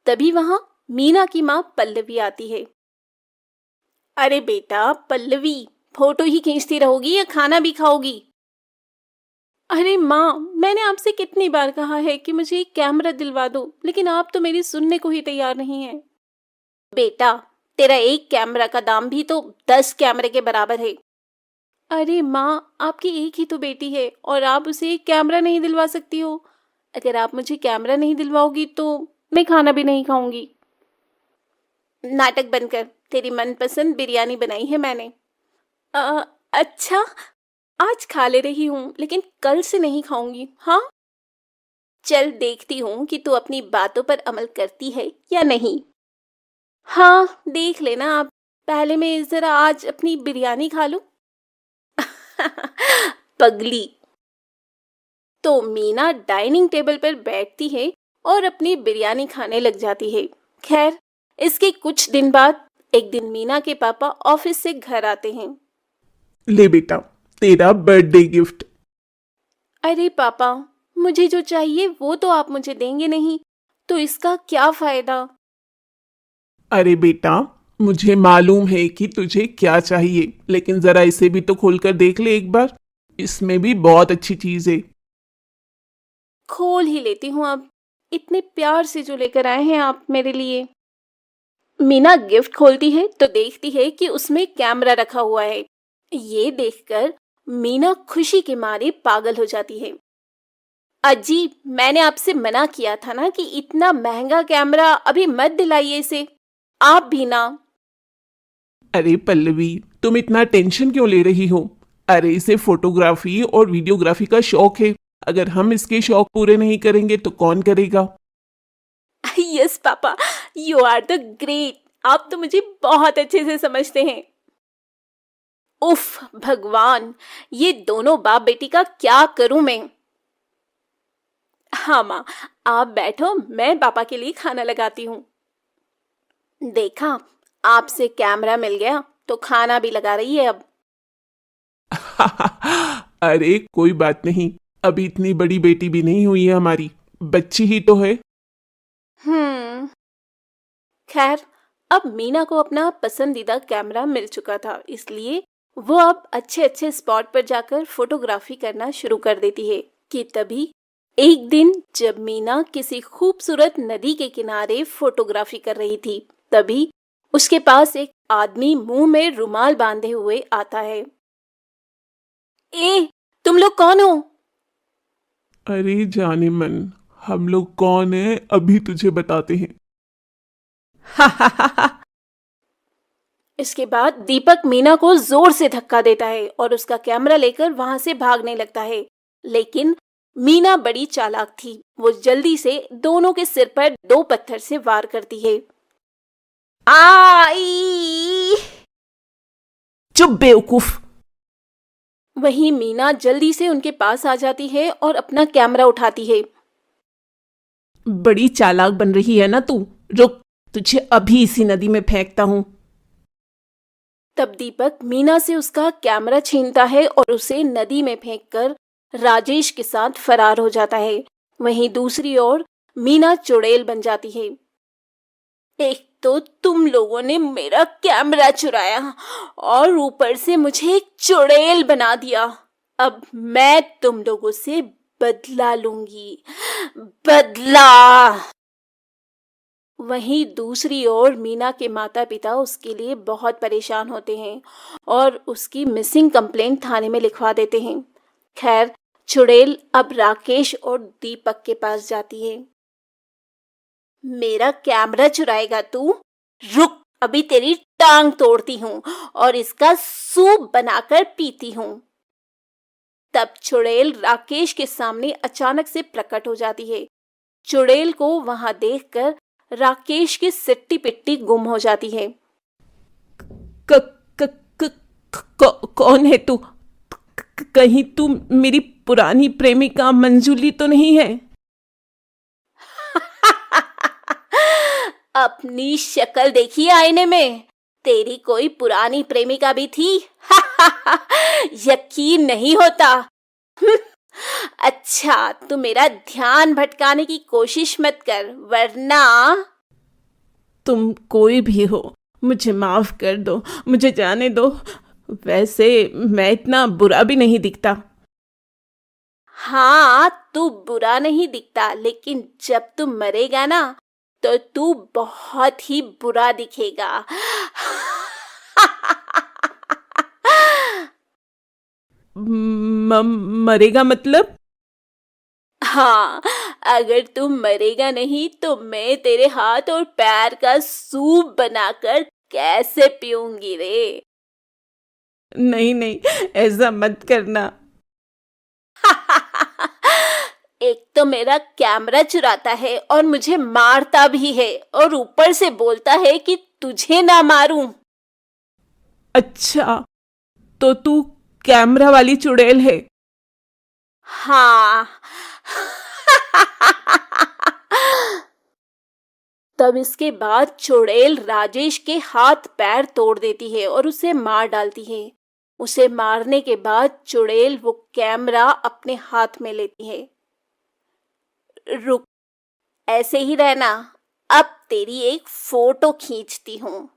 तभी वहां मीना की माँ पल्लवी आती है। अरे बेटा पल्लवी, फोटो ही खींचती रहोगी या खाना भी खाओगी? अरे माँ, मैंने आपसे कितनी बार कहा है कि मुझे एक कैमरा दिलवा दो, लेकिन आप तो मेरी सुनने को ही तैयार नहीं है। बेटा, तेरा एक कैमरा का दाम भी तो 10 कैमरे के बराबर है। अरे माँ, आपकी एक ही तो बेटी है और आप उसे एक कैमरा नहीं दिलवा सकती हो। अगर आप मुझे कैमरा नहीं दिलवाओगी तो मैं खाना भी नहीं खाऊंगी। नाटक बंद कर, तेरी मनपसंद बिरयानी बनाई है मैंने। अच्छा, आज खा ले रही हूँ लेकिन कल से नहीं खाऊंगी, हाँ? चल देखती हूँ कि तू अपनी बातों पर अमल करती है या नहीं। हाँ, देख लेना आप। पहले मैं जरा आज अपनी बिरयानी खा लूं। पगली। तो मीना डाइनिंग टेबल पर बैठती है और अपनी बिरयानी खाने लग जाती है। खैर, इसके कुछ दिन बाद एक दिन मीना के पापा ऑफिस से घर आते हैं। ले बेटा, तेरा बर्थडे गिफ्ट। अरे पापा, मुझे जो चाहिए वो तो आप मुझे देंगे नहीं, तो इसका क्या फायदा? अरे बेटा, मुझे मालूम है कि तुझे क्या चाहिए, लेकिन जरा इसे भी तो खोलकर देख ले एक बार। इसमें भी बहुत अच्छी चीज है। खोल ही लेती हूँ अब। इतने प्यार से जो लेकर आए हैं आप मेरे लिए। मीना गिफ्ट खोलती है तो देखती है कि उसमें कैमरा रखा हुआ है। ये देखकर मीना खुशी के मारे पागल हो जाती है। अजी, मैंने आपसे मना किया था ना कि इतना महंगा कैमरा अभी मत दिलाइए इसे। आप भी ना। अरे पल्लवी, तुम इतना टेंशन क्यों ले रही हो? अरे इसे फोटोग्राफी और वीडियोग्राफी का शौक है। अगर हम इसके शौक पूरे नहीं करेंगे तो कौन करेगा? Yes papa, you are the great. आप तो मुझे बहुत अच्छे से समझते हैं। उफ भगवान, ये दोनों बाप बेटी का क्या करूं मैं। हाँ माँ, आप बैठो, मैं पापा के लिए खाना लगाती हूँ। देखा, आपसे कैमरा मिल गया तो खाना भी लगा रही है अब। अरे कोई बात नहीं, अभी इतनी बड़ी बेटी भी नहीं हुई है हमारी, बच्ची ही तो है। हम्म। खैर, अब मीना को अपना पसंदीदा कैमरा मिल चुका था, इसलिए वो अब अच्छे अच्छे स्पॉट पर जाकर फोटोग्राफी करना शुरू कर देती है कि तभी एक दिन जब मीना किसी खूबसूरत नदी के किनारे फोटोग्राफी कर रही थी, तभी उसके पास एक आदमी मुंह में रुमाल बांधे हुए आता है। ए, तुम लोग कौन हो? अरे जाने मन, हम लोग कौन है अभी तुझे बताते हैं। इसके बाद दीपक मीना को जोर से धक्का देता है और उसका कैमरा लेकर वहां से भागने लगता है। लेकिन मीना बड़ी चालाक थी, वो जल्दी से दोनों के सिर पर 2 पत्थर से वार करती है। आई! चुप बेवकूफ। वहीं मीना जल्दी से उनके पास आ जाती है और अपना कैमरा उठाती है। बड़ी चालाक बन रही है ना तू। रुक, तुझे अभी इसी नदी में फेंकता हूं। तब दीपक मीना से उसका कैमरा छीनता है और उसे नदी में फेंककर राजेश के साथ फरार हो जाता है। वहीं दूसरी ओर मीना चुड़ैल बन जाती है। एक तो तुम लोगों ने मेरा कैमरा चुराया और ऊपर से मुझे एक चुड़ैल बना दिया। अब मैं तुम लोगों से बदला लूंगी, बदला। वहीं दूसरी ओर मीना के माता पिता उसके लिए बहुत परेशान होते हैं और उसकी मिसिंग कंप्लेंट थाने में लिखवा देते हैं। खैर, चुड़ैल अब राकेश और दीपक के पास जाती है। मेरा कैमरा चुराएगा तू? रुक, अभी तेरी टांग तोड़ती हूँ और इसका सूप बनाकर पीती हूँ। तब चुड़ैल राकेश के सामने अचानक से प्रकट हो जाती है। चुड़ैल को वहां देखकर राकेश की सिट्टी पिट्टी गुम हो जाती है। क, क, क, कौन है तू? कहीं तू मेरी पुरानी प्रेमिका मंजूली तो नहीं है? अपनी शक्ल देखी आईने में? तेरी कोई पुरानी प्रेमिका भी थी? यकीन नहीं होता। अच्छा, तू मेरा ध्यान भटकाने की कोशिश मत कर, वरना। तुम कोई भी हो, मुझे माफ कर दो, मुझे जाने दो। वैसे मैं इतना बुरा भी नहीं दिखता। हाँ, तू बुरा नहीं दिखता, लेकिन जब तू मरेगा ना तो तू बहुत ही बुरा दिखेगा। मरेगा मतलब? हाँ, अगर तू मरेगा नहीं तो मैं तेरे हाथ और पैर का सूप बनाकर कैसे पीऊंगी रे। नहीं नहीं, ऐसा मत करना। एक तो मेरा कैमरा चुराता है और मुझे मारता भी है, और ऊपर से बोलता है कि तुझे ना मारूं। अच्छा, तो तू कैमरा वाली चुड़ैल है? हाँ। तब इसके बाद चुड़ैल राजेश के हाथ पैर तोड़ देती है और उसे मार डालती है। उसे मारने के बाद चुड़ैल वो कैमरा अपने हाथ में लेती है। रुक, ऐसे ही रहना, अब तेरी एक फोटो खींचती हूँ।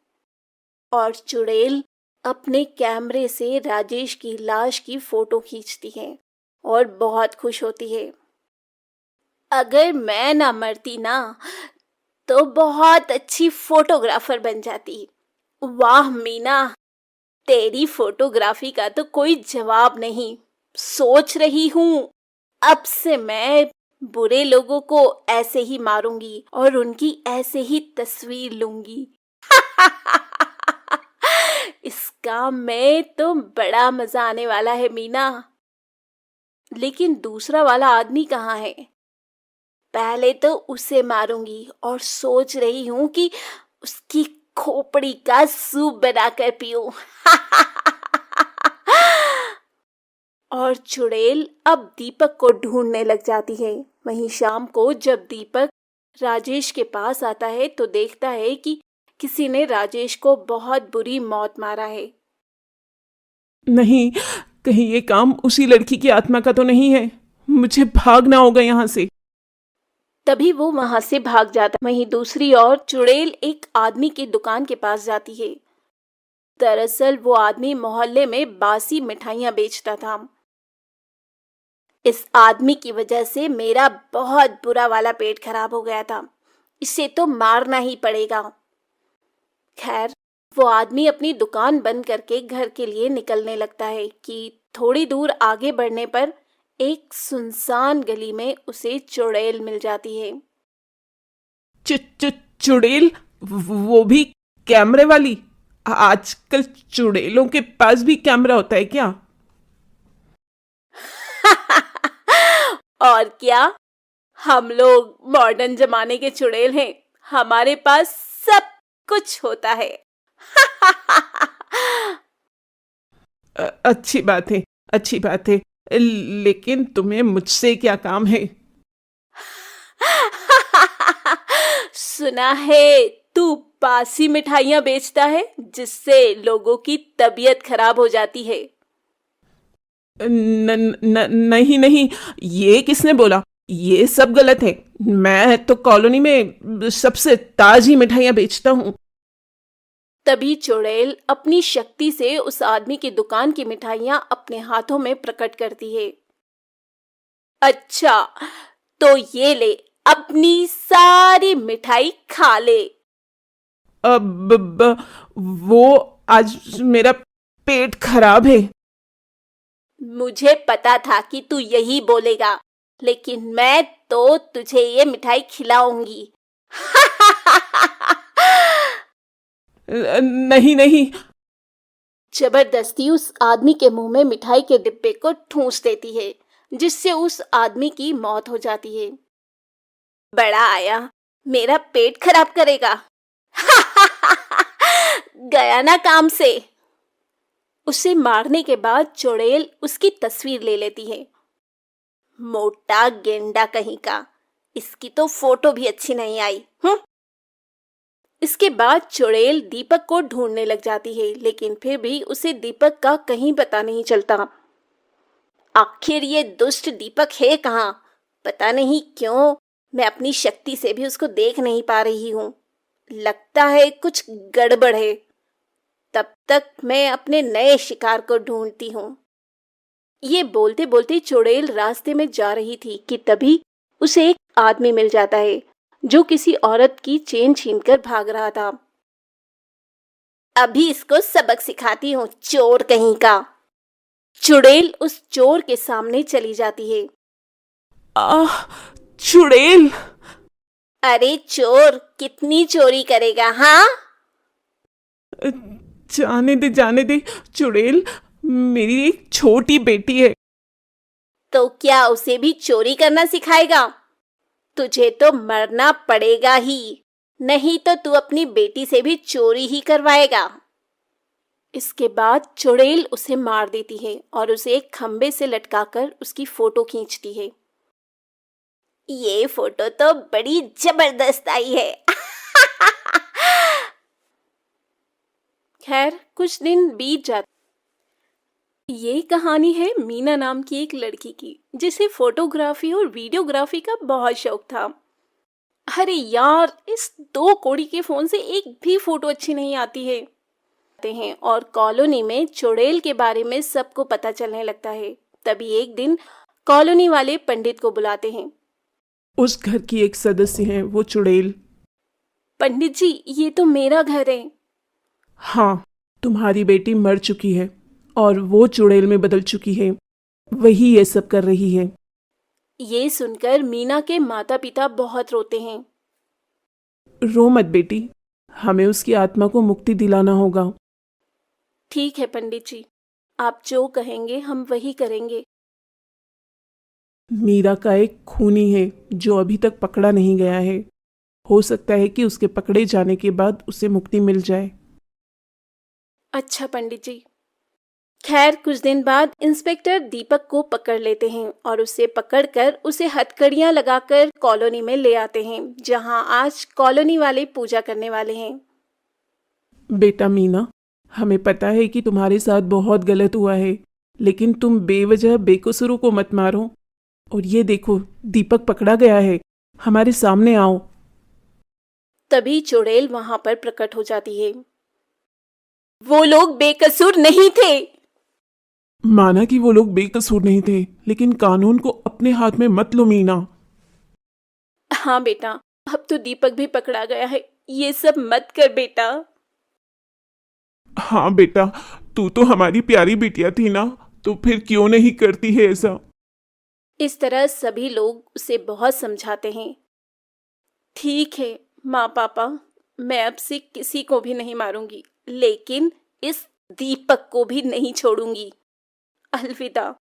और चुड़ैल अपने कैमरे से राजेश की लाश की फोटो खींचती है और बहुत खुश होती है। अगर मैं ना मरती ना तो बहुत अच्छी फोटोग्राफर बन जाती। वाह मीना, तेरी फोटोग्राफी का तो कोई जवाब नहीं। सोच रही हूँ, अब से मैं बुरे लोगों को ऐसे ही मारूंगी और उनकी ऐसे ही तस्वीर लूंगी। इस काम में तो बड़ा मजा आने वाला है मीना। लेकिन दूसरा वाला आदमी कहाँ है? पहले तो उसे मारूंगी और सोच रही हूँ कि उसकी खोपड़ी का सूप बनाकर पीऊं। और चुड़ैल अब दीपक को ढूंढने लग जाती है। वहीं शाम को जब दीपक राजेश के पास आता है तो देखता है कि किसी ने राजेश को बहुत बुरी मौत मारा है। नहीं, कहीं ये काम उसी लड़की की आत्मा का तो नहीं है? मुझे भागना होगा यहाँ से। तभी वो वहां से भाग जाता। वहीं दूसरी ओर चुड़ैल एक आदमी की दुकान के पास जाती है। दरअसल वो आदमी मोहल्ले में बासी मिठाइयां बेचता था। इस आदमी की वजह से मेरा बहुत बुरा वाला पेट खराब हो गया था। इसे तो मारना ही पड़ेगा। खैर, वो आदमी अपनी दुकान बंद करके घर के लिए निकलने लगता है कि थोड़ी दूर आगे बढ़ने पर एक सुनसान गली में उसे चुड़ैल मिल जाती है। चुड़ैल? वो भी कैमरे वाली? आजकल चुड़ैलों के पास भी कैमरा होता है क्या? और क्या, हम लोग मॉडर्न जमाने के चुड़ैल हैं। हमारे पास सब कुछ होता है। अच्छी बात है, अच्छी बात है। लेकिन तुम्हें मुझसे क्या काम है? सुना है तू बासी मिठाइयां बेचता है जिससे लोगों की तबीयत खराब हो जाती है। नहीं नहीं, ये किसने बोला? ये सब गलत है। मैं तो कॉलोनी में सबसे ताजी मिठाइयाँ बेचता हूँ। तभी चुड़ैल अपनी शक्ति से उस आदमी की दुकान की मिठाइयां अपने हाथों में प्रकट करती है। अच्छा, तो ये ले, अपनी सारी मिठाई खा ले। अब वो, आज मेरा पेट खराब है। मुझे पता था कि तू यही बोलेगा, लेकिन मैं तो तुझे ये मिठाई खिलाऊंगी। नहीं नहीं। जबरदस्ती उस आदमी के मुंह में मिठाई के डिब्बे को ठूंस देती है, जिससे उस आदमी की मौत हो जाती है। बड़ा आया, मेरा पेट खराब करेगा। गया ना काम से। उसे मारने के बाद चुड़ैल उसकी तस्वीर ले लेती है। मोटा गेंडा कहीं का, इसकी तो फोटो भी अच्छी नहीं आई। इसके बाद चुड़ैल दीपक को ढूंढने लग जाती है, लेकिन फिर भी उसे दीपक का कहीं पता नहीं चलता। आखिर ये दुष्ट दीपक है कहाँ? पता नहीं क्यों मैं अपनी शक्ति से भी उसको देख नहीं पा रही हूँ। लगता है कुछ गड़बड़ है। तब तक मैं अपने नए शिकार को ढूंढती हूँ। ये बोलते बोलते चुड़ैल रास्ते में जा रही थी कि तभी उसे एक आदमी मिल जाता है जो किसी औरत की चेन छीनकर भाग रहा था। अभी इसको सबक सिखाती हूँ, चोर कहीं का। चुड़ैल उस चोर के सामने चली जाती है। आह, चुड़ैल! अरे चोर, कितनी चोरी करेगा? हाँ, जाने दे चुड़ैल, मेरी एक छोटी बेटी है। तो क्या उसे भी चोरी करना सिखाएगा? तुझे तो मरना पड़ेगा ही, नहीं तो तू अपनी बेटी से भी चोरी ही करवाएगा। इसके बाद चुड़ैल उसे मार देती है और उसे एक खंबे से लटकाकर उसकी फोटो खींचती है। ये फोटो तो बड़ी जबरदस्त आई है। खैर, कुछ दिन बीत जाते। ये कहानी है मीना नाम की एक लड़की की, जिसे फोटोग्राफी और वीडियोग्राफी का बहुत शौक था। अरे यार, इस 2 कौड़ी के फोन से एक भी फोटो अच्छी नहीं आती है। और कॉलोनी में चुड़ैल के बारे में सबको पता चलने लगता है। तभी एक दिन कॉलोनी वाले पंडित को बुलाते हैं। उस घर की एक सदस्य है वो चुड़ैल। पंडित जी, ये तो मेरा घर है। हाँ, तुम्हारी बेटी मर चुकी है और वो चुड़ैल में बदल चुकी है। वही ये सब कर रही है। ये सुनकर मीना के माता पिता बहुत रोते हैं। रो मत बेटी, हमें उसकी आत्मा को मुक्ति दिलाना होगा। ठीक है पंडित जी, आप जो कहेंगे हम वही करेंगे। मीरा का एक खूनी है जो अभी तक पकड़ा नहीं गया है। हो सकता है कि उसके पकड़े जाने के बाद उसे मुक्ति मिल जाए। अच्छा पंडित जी। खैर, कुछ दिन बाद इंस्पेक्टर दीपक को पकड़ लेते हैं और उसे पकड़कर उसे हथकड़ियां लगाकर कॉलोनी में ले आते हैं, जहां आज कॉलोनी वाले पूजा करने वाले हैं। बेटा मीना, हमें पता है कि तुम्हारे साथ बहुत गलत हुआ है, लेकिन तुम बेवजह बेकसूरों को मत मारो। और ये देखो, दीपक पकड़ा गया है, हमारे सामने आओ। तभी चुड़ैल वहां पर प्रकट हो जाती है। वो लोग बेकसूर नहीं थे। माना कि वो लोग बेकसूर नहीं थे, लेकिन कानून को अपने हाथ में मत लो मीना। हाँ बेटा, अब तो दीपक भी पकड़ा गया है, ये सब मत कर बेटा। हाँ बेटा, तू तो हमारी प्यारी बिटिया थी ना, तो फिर क्यों नहीं करती है ऐसा? इस तरह सभी लोग उसे बहुत समझाते हैं। ठीक है माँ पापा, मैं अब से किसी को भी नहीं मारूंगी, लेकिन इस दीपक को भी नहीं छोड़ूंगी। अलविदा।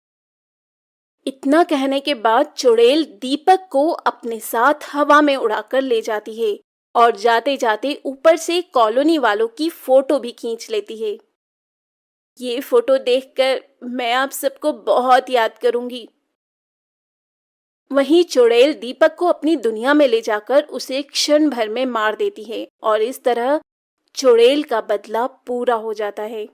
इतना कहने के बाद चुड़ैल दीपक को अपने साथ हवा में उड़ाकर ले जाती है और जाते जाते ऊपर से कॉलोनी वालों की फोटो भी खींच लेती है। ये फोटो देखकर मैं आप सबको बहुत याद करूंगी। वहीं चुड़ैल दीपक को अपनी दुनिया में ले जाकर उसे क्षण भर में मार देती है और इस तरह चुड़ैल का बदला पूरा हो जाता है।